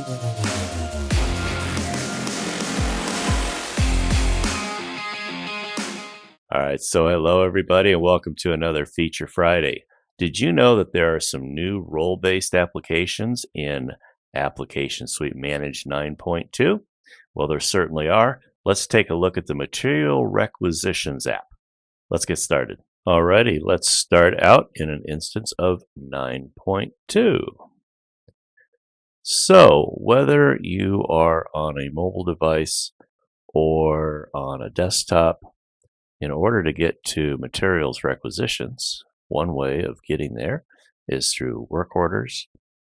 All right, so hello everybody and welcome to another Feature Friday. Did you know that there are some new role-based applications in Application Suite Managed 9.2? Well, there certainly are. Let's take a look at the Material Requisitions app. Let's get started. Alrighty, let's start out in an instance of 9.2. So, whether you are on a mobile device or on a desktop, in order to get to materials requisitions, one way of getting there is through work orders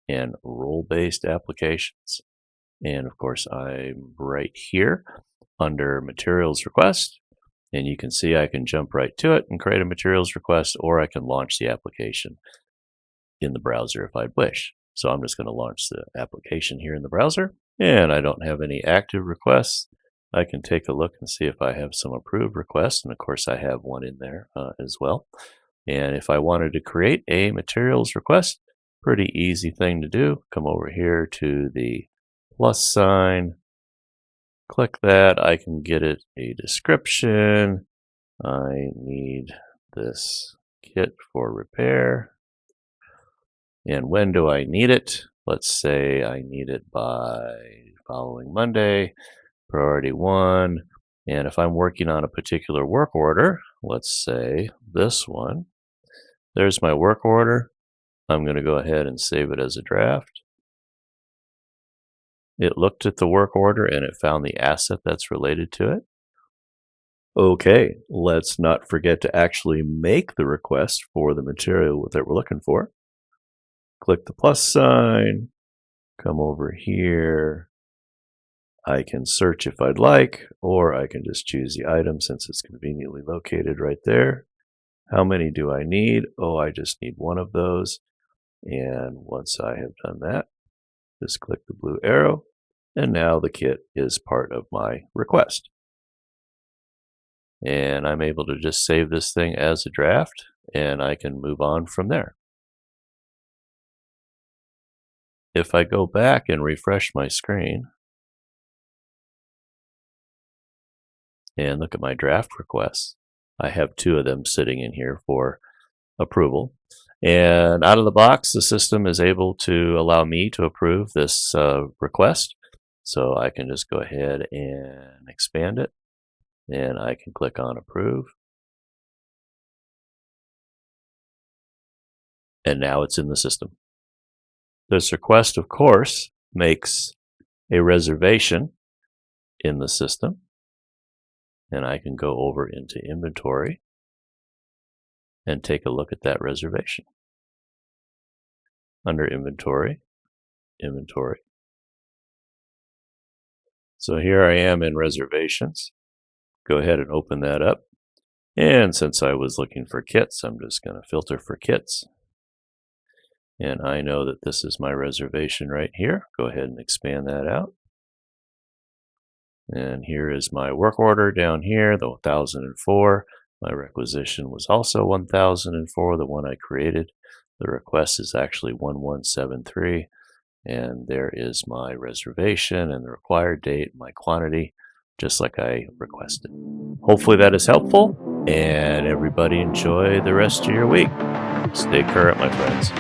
and role-based applications. And of course, I'm right here under materials request, and you can see I can jump right to it and create a materials request, or I can launch the application in the browser if I'd wish. So I'm just going to launch the application here in the browser, and I don't have any active requests. I can take a look and see if I have some approved requests, and of course I have one in there as well. And if I wanted to create a materials request, pretty easy thing to do. Come over here to the plus sign, click that. I can get it a description. I need this kit for repair. And when do I need it? Let's say I need it by following Monday. Priority 1, and if I'm working on a particular work order, let's say this one, there's my work order. I'm going to go ahead and save it as a draft. It looked at the work order and it found the asset that's related to it. Okay, let's not forget to actually make the request for the material that we're looking for. Click the plus sign, come over here. I can search if I'd like, or I can just choose the item since it's conveniently located right there. How many do I need? Oh, I just need one of those. And once I have done that, just click the blue arrow, and now the kit is part of my request. And I'm able to just save this thing as a draft, and I can move on from there. If I go back and refresh my screen, and look at my draft requests, I have 2 of them sitting in here for approval. And out of the box, the system is able to allow me to approve this request. So I can just go ahead and expand it, and I can click on approve. And now it's in the system. This request, of course, makes a reservation in the system. And I can go over into inventory and take a look at that reservation. Under inventory, inventory. So here I am in reservations. Go ahead and open that up. And since I was looking for kits, I'm just going to filter for kits. And I know that this is my reservation right here. Go ahead and expand that out. And here is my work order down here, the 1004. My requisition was also 1004, the one I created. The request is actually 1173. And there is my reservation and the required date, my quantity, just like I requested. Hopefully that is helpful, and everybody enjoy the rest of your week. Stay current, my friends.